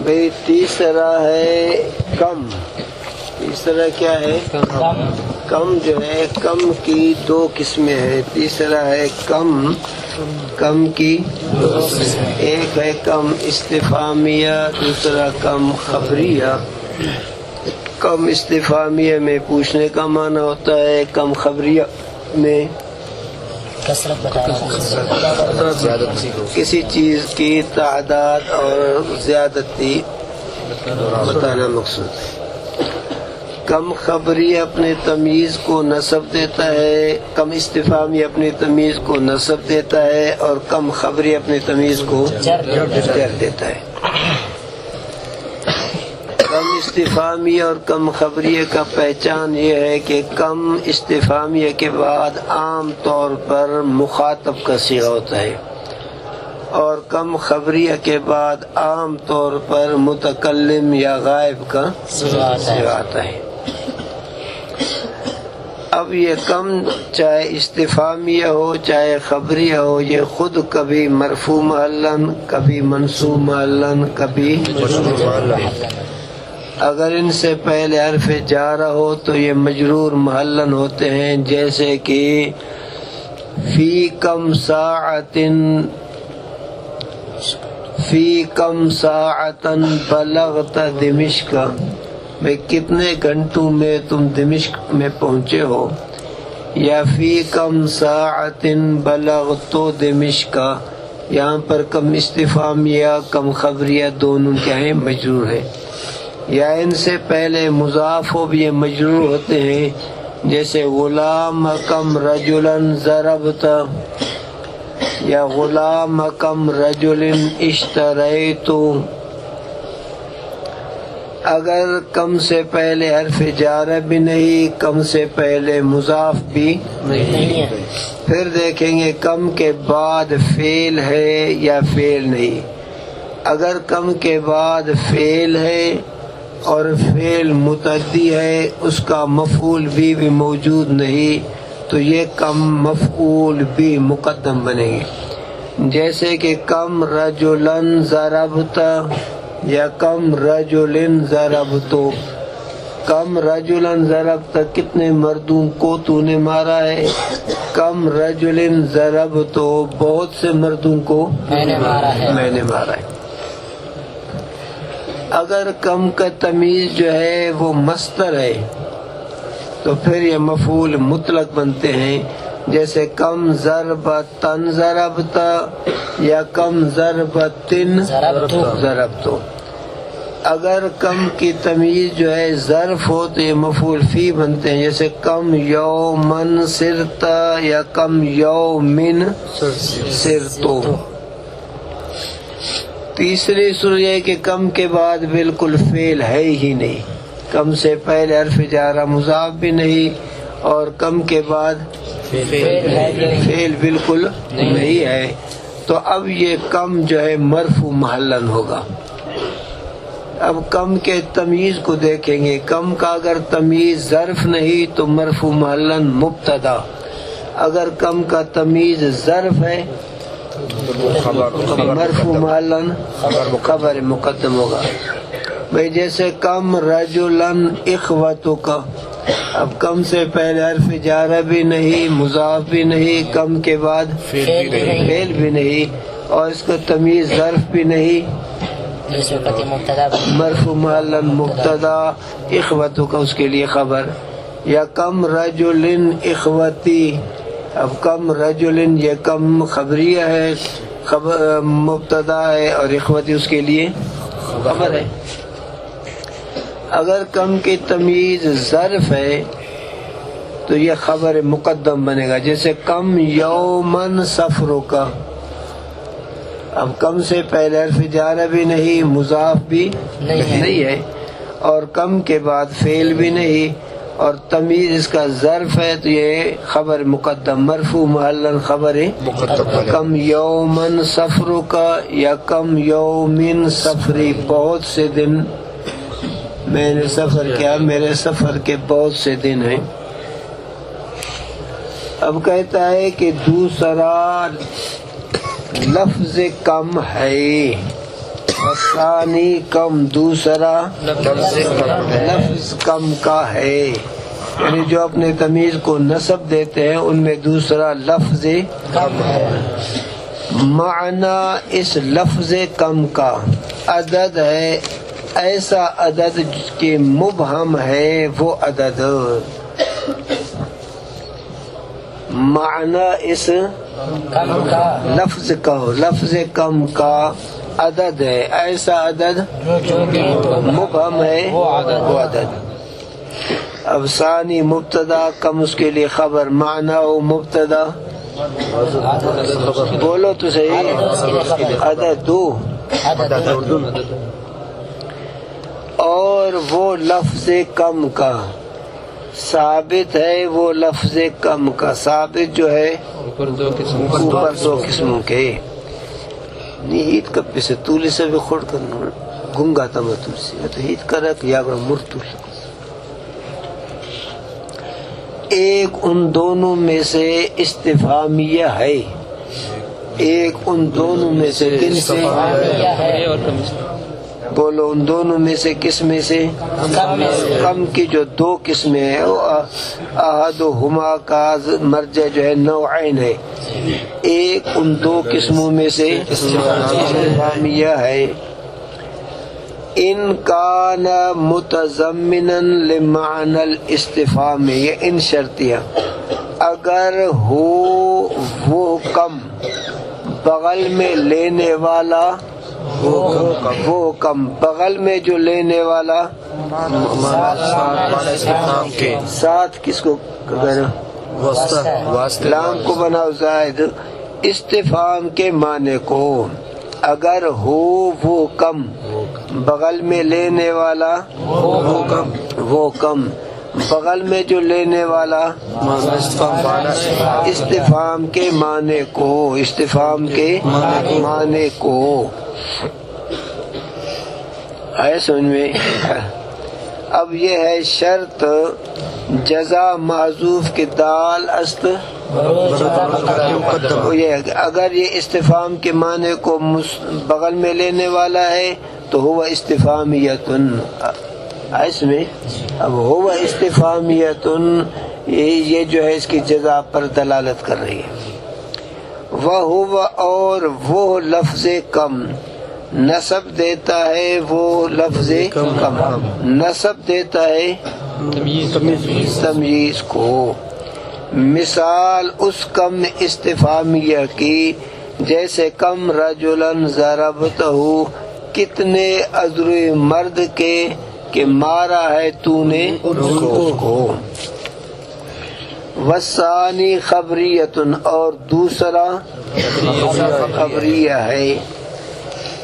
بھئی تیسرا ہے کم. تیسرا کیا ہے؟ کم جو ہے کم کی دو قسمیں ہیں. تیسرا ہے کم کی ایک ہے کم استفہامیہ، دوسرا کم خبریہ. کم استفہامیہ میں پوچھنے کا معنی ہوتا ہے، کم خبریہ میں کسی چیز کی تعداد اور زیادتی بتانا مقصود ہے. کم خبری اپنے تمیز کو نسب دیتا ہے، کم استفہامی اپنی تمیز کو نسب دیتا ہے، اور کم خبری اپنی تمیز کو جر دیتا ہے. کم استفہامی اور کم خبریہ کا پہچان یہ ہے کہ کم استفہامیہ کے بعد عام طور پر مخاطب کا صیغہ ہوتا ہے، اور کم خبریہ کے بعد عام طور پر متکلم یا غائب کا صیغہ آتا ہے. اب یہ کم چاہے استفہامیہ ہو چاہے خبریہ ہو، یہ خود کبھی مرفوع محلاً، کبھی منصوب محلاً، کبھی اگر ان سے پہلے حرف جارہ ہو تو یہ مجرور محلاً ہوتے ہیں، جیسے کہ فی کم ساعتن بلغت دمشق، میں کتنے گھنٹوں میں تم دمشق میں پہنچے ہو. یا فی کم ساعتن بلغت دمشق، یہاں پر کم استفہامیہ کم خبریہ دونوں کیا ہیں؟ مجرور ہے. یا ان سے پہلے مضاف ہو بھی یہ مجرور ہوتے ہیں، جیسے غلام کم رجلن ضربت، یا غلام کم رجلن اشتریت. اگر کم سے پہلے حرف جارہ بھی نہیں، کم سے پہلے مضاف بھی نہیں، پھر دیکھیں گے کم کے بعد فعل ہے یا فعل نہیں. اگر کم کے بعد فعل ہے اور فعل متعدی ہے، اس کا مفعول بھی موجود نہیں، تو یہ کم مفعول بھی مقدم بنے گی. جیسے کہ کم رجلن ضربت یا کم رجلن ضربتو. کم رجلن ضربت، کتنے مردوں کو تو نے مارا ہے. کم رجلن ضربتو، بہت سے مردوں کو میں نے مارا ہے. اگر کم کا تمیز جو ہے وہ مصدر ہے تو پھر یہ مفعول مطلق بنتے ہیں، جیسے کم ضربتن ضربت یا کم ضربتن ضربتو. اگر کم کی تمیز جو ہے ظرف ہو تو یہ مفعول فی بنتے ہیں، جیسے کم یومن سرت یا کم یومن سرتو. تیسری صورت یہ کہ کم کے بعد بالکل فعل ہے ہی نہیں، کم سے پہلے حرف جارہ مضاف بھی نہیں، اور کم کے بعد فعل بالکل نہیں ہے، تو اب یہ کم جو ہے مرفوع محلاً ہوگا. اب کم کے تمیز کو دیکھیں گے. کم کا اگر تمیز ظرف نہیں تو مرفوع محلاً مبتدا. اگر کم کا تمیز ظرف ہے مرفوع محلاً خبر مقدم ہوگا. بھئی جیسے کم رجلن اخوتو کا، اب کم سے پہلے حرف جارہ بھی نہیں، مضاف بھی نہیں، کم کے بعد فعل بھی نہیں، اور اس کا تمیز ظرف بھی نہیں، مرفوع محلاً مبتدا. اخوتو کا اس کے لیے خبر. یا کم رجلن اخوتی، اب کم رجلن یہ کم خبریہ ہے، مبتدا ہے، اور اخوتی اس کے لیے خبر ہے. اگر کم کی تمیز ظرف ہے تو یہ خبر مقدم بنے گا، جیسے کم یومن سفرو کا. اب کم سے پہلے حرف جارہ بھی نہیں، مضاف بھی نہیں ہے، اور کم کے بعد فعل بھی نہیں، اور تمیز اس کا ظرف ہے، تو یہ خبر مقدم مرفوع محلاً خبر مقدم. کم یومن سفرو کا یا کم یومن سفری، بہت سے دن میں نے سفر کیا، میرے سفر کے بہت سے دن ہیں. اب کہتا ہے کہ دوسرا لفظ کم ہے. ثانی کم دوسرا لفظ کم کا ہے، یعنی جو اپنے تمیز کو نسب دیتے ہیں ان میں دوسرا لفظ کم ہے۔ معنی اس لفظ کم کا عدد ہے ایسا عدد کہ مبہم ہے وہ عدد، معنی اس لفظ کا لفظ کم کا عدد ہے ایسا عدد مبہم ہے وہ عدد۔ اب ثانی مبتدا کم اس کے لیے خبر، معنی و مبتدا بولو تو صحیح، عدد دو، اور وہ لفظ کم کا ثابت ہے، وہ لفظ کم کا ثابت جو ہے اوپر دو قسموں کے نیت کپی سے تولی سے بھی خود کرنا گنگا تمتل سے تو ہیت کرک یا مرتول، ایک ان دونوں میں سے استفہامیہ ہے، ایک ان دونوں میں سے کن سے بولو، ان دونوں میں سے کس میں سے؟ کم کی جو دو قسمیں ہیں، احدہما کا مرجع جو ہے نوعین ہے، ایک ان دو قسموں میں سے استفہامیہ ہے۔ ان کان متضمنا لمعنی الاستفہام، یہ ان شرطیہ، اگر ہو وہ کم بغل میں لینے والا، وہ کم بغل میں جو لینے والا ساتھ کس کو لام کو بناؤ زائد استفہام کے معنی کو، اگر ہو وہ کم بغل میں لینے والا وہ کم بغل میں جو لینے والا استفہام کے معنی کو، استفہام کے معنی کو ہے سمجھ میں۔ اب یہ ہے شرط جزا محذوف کے دال است، اگر یہ استفہام کے معنی کو بغل میں لینے والا ہے تو ہوا استفہامیتن، اس میں اب ہوا استفہامیتن یہ جو ہے اس کی جزا پر دلالت کر رہی ہے۔ وہ اور وہ لفظ کم نسب دیتا ہے، وہ لفظ کم نسب دیتا ہے تمییز کو، مثال اس کم استفہامیہ کی جیسے کم رجلن ضربتہ، کتنے عذر مرد کے کہ مارا ہے تو نے اس کو۔ والثانی خبریتن، اور دوسرا خبریہ ہے،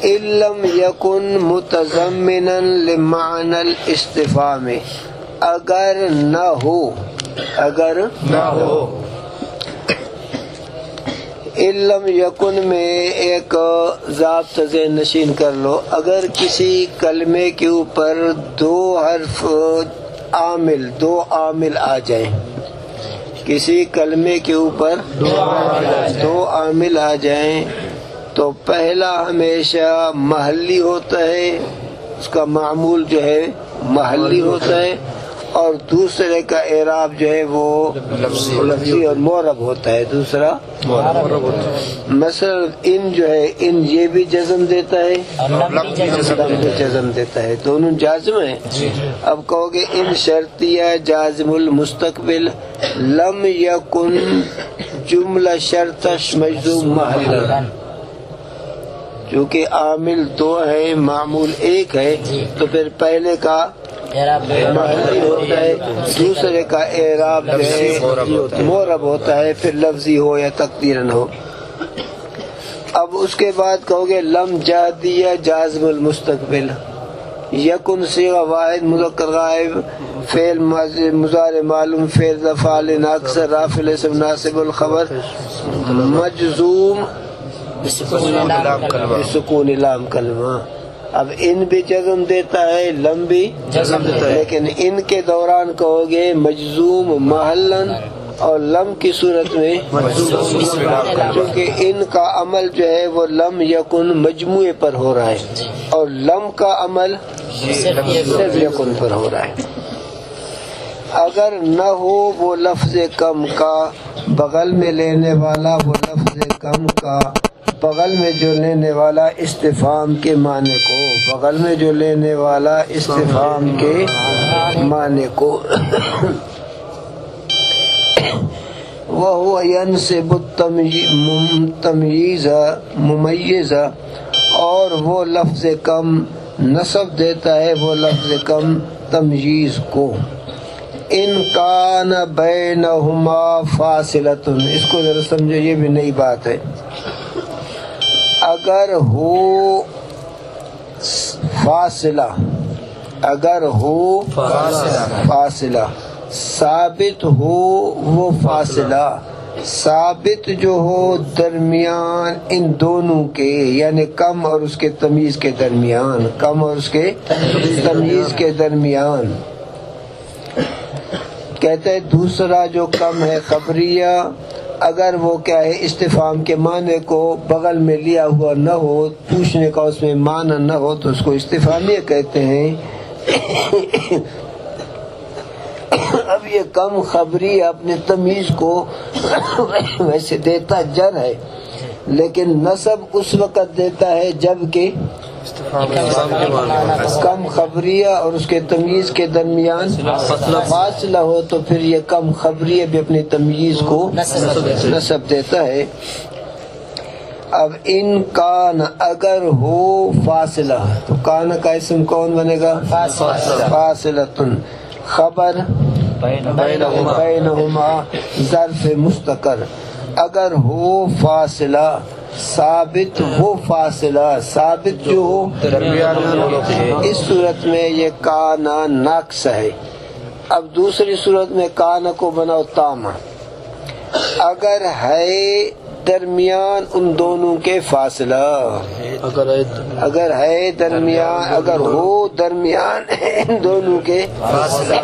ان لم یکن متضمنا لمعنی الاستفہام، اگر نہ ہو ان لم یکن میں ایک ضابطہ ذہن نشین کر لو، اگر کسی کلمے کے اوپر دو عامل آ جائیں، کسی کلمے کے اوپر دو عامل آ جائیں تو پہلا ہمیشہ محلی ہوتا ہے، اس کا معمول جو ہے محلی ہوتا ہے، اور دوسرے کا اعراب جو ہے وہ لفظی اور معرب ہوتا ہے، دوسرا مثلا ان جو ہے ان یہ بھی جزم دیتا ہے، جزم دیتا ہے، دونوں جازم ہیں۔ اب کہو گے ان شرطیہ جازم المستقبل لم یکن جملہ شرطش مجزوم محلا، چونکہ عامل دو ہے معمول ایک ہے تو پھر پہلے کا محلی ہوتا ہے، دوسرے کا اعراب جو ہے معرب ہوتا ہے، پھر لفظی ہو یا تقدیرن ہو۔ اب اس کے بعد کہو گے لم جادیہ جازم المستقبل، یکن صیغہ واحد مذکر غائب فعل مضارع معلوم فعل فاعل اکثر رافع اسم ناصب الخبر مجزوم بسکون لام کلمہ۔ اب ان بھی جزم دیتا ہے، لم بھی جزم دیتا ہے، لیکن ان کے دوران کہو گے مجزوم محلن اور لم کی صورت میں کیونکہ ان کا عمل جو ہے وہ لم یکن مجموعے پر ہو رہا ہے اور لم کا عمل صرف یکن پر ہو رہا ہے۔ اگر نہ ہو وہ لفظ کم کا بغل میں لینے والا، وہ لفظ کم کا بغل میں جو لینے والا استفہام کے معنی کو، بغل میں جو لینے والا استفہام کے معنی کو، وَهُوَ يَنْصِبُ التَّمْيِيزَ مُمَيِّزَ، اور وہ لفظ کم نصب دیتا ہے وہ لفظ کم تمییز کو۔ ان کان بینہما فاصلۃ، اس کو ذرا سمجھو، یہ بھی نئی بات ہے۔ اگر ہو فاصلہ، اگر ہو فاصلہ، ثابت ہو وہ فاصلہ، ثابت جو ہو درمیان ان دونوں کے، یعنی کم اور اس کے تمیز کے درمیان، کم اور اس کے تمیز کے درمیان۔ کہتے ہیں دوسرا جو کم ہے خبریہ، اگر وہ کیا ہے استفہام کے معنی کو بغل میں لیا ہوا نہ ہو، پوچھنے کا اس میں معنی نہ ہو، تو اس کو استفہامیہ کہتے ہیں۔ اب یہ کم خبری اپنے تمیز کو ویسے دیتا جر ہے، لیکن نصب اس وقت دیتا ہے جب کہ کم خبریہ اور اس کے تمیز کے درمیان فاصلہ ہو، تو پھر یہ کم خبریہ بھی اپنی تمیز کو نصب دیتا ہے۔ اب ان کان، اگر ہو فاصلہ، تو کان کا اسم کون بنے گا؟ فاصلتن، خبر بینہما ظرف مستقر، اگر ہو فاصلہ، ثابت وہ فاصلہ، ثابت جو ہو اس صورت میں یہ کانا ناقص ہے۔ اب دوسری صورت میں کانا کو بناؤ تامہ، اگر ہے درمیان ان دونوں کے فاصلہ، اگر ہے درمیان، اگر ہو درمیان ان دونوں کے فاصلہ،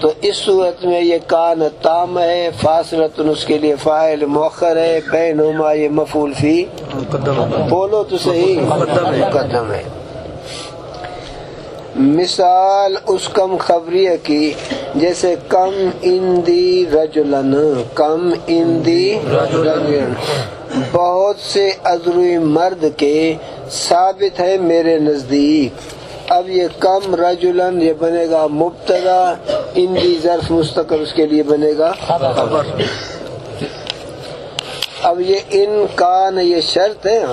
تو اس صورت میں یہ کان تام ہے، فاصلتن اس کے لیے فاعل مؤخر ہے، بینہما یہ مفعول فی، بولو تو صحیح، مقدم ہے۔ مثال اس کم خبریہ کی، جیسے کم اندی رجلن، کم اندی رجلن، بہت سے عذروی مرد کے ثابت ہے میرے نزدیک۔ اب یہ کم رجلن یہ بنے گا مبتدا، اندی ظرف مستقر اس کے لیے بنے گا خبر۔ اب یہ ان کان یہ شرط ہے،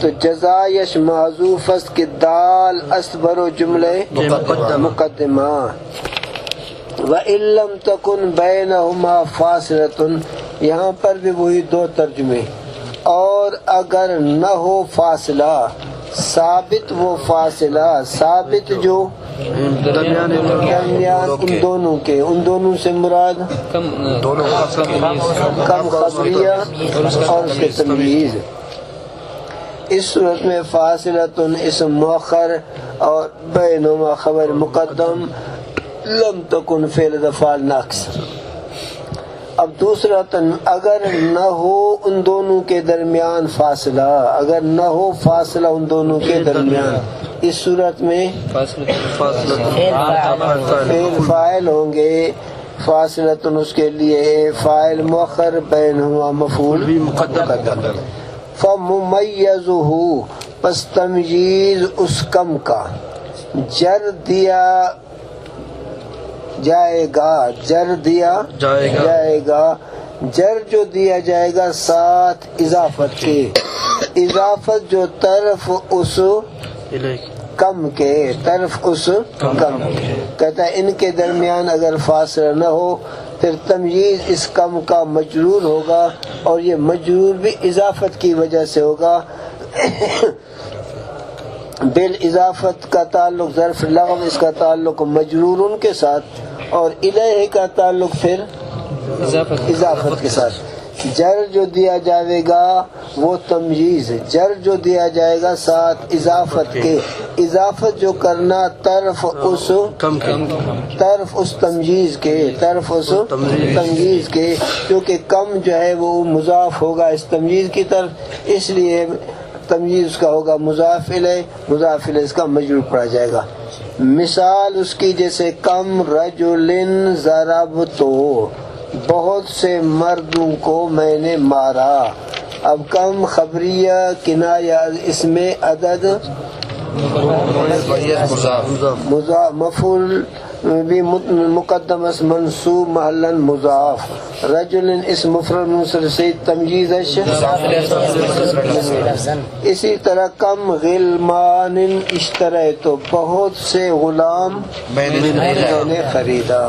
تو جزایش محذوف است کہ دال اصبر و جملے مقدمہ، وَإِن لَّمْ تَكُن بَيْنَهُمَا فَاصِلَةٌ، یہاں پر بھی وہی دو ترجمے، اور اگر نہ ہو فاصلہ، ثابت وہ فاصلہ، ثابت جو درمیان ان دونوں کے، ان دونوں سے مراد کم خبریہ اور اس کے تمیز۔ اس صورت میں فاصلتن اسم مؤخر اور بینہما خبر مقدم، لم تکن فعل افعال ناقص۔ اب دوسرا اگر نہ ہو ان دونوں کے درمیان فاصلہ، اگر نہ ہو فاصلہ ان دونوں کے درمیان، اس صورت میں فعل فاعل ہوں گے، فاصلتن اس کے لیے فاعل مؤخر، بینہما مفعول مقدم۔ فممیزہ، پس تمییز اس کم کا جر دیا جائے گا، جر دیا جائے گا، جر جو دیا جائے گا ساتھ اضافت کے، اضافت جو طرف اس کم کے، طرف اس کم، کہتا ہے ان کے درمیان اگر فاصلہ نہ ہو پھر تمییز اس کم کا مجرور ہوگا، اور یہ مجرور بھی اضافت کی وجہ سے ہوگا۔ بالاضافت کا تعلق ظرف لغو، اس کا تعلق مجرور کے ساتھ، اور الیہ کا تعلق پھر اضافت کے ساتھ۔ جر جو دیا جائے گا وہ تمییز، جر جو دیا جائے گا ساتھ اضافت کے، اضافت جو کرنا طرف اس تمجیز کے کیونکہ کم جو ہے وہ مضاف ہوگا اس تمجیز کی طرف، اس لیے تمجیز اس کا ہوگا مضاف الیہ اس کا مجرور پڑا جائے گا۔ مثال اس کی جیسے کم رجل ضربتو، بہت سے مردوں کو میں نے مارا۔ اب کم خبریہ کنایہ اس میں عدد مفعول بھی مقدم اس منصوب محلا مضاف، رجل اس مفرد منصرف سے تمجیز اسی طرح کم غلمان اشتریت، بہت سے غلام میں نے خریدا۔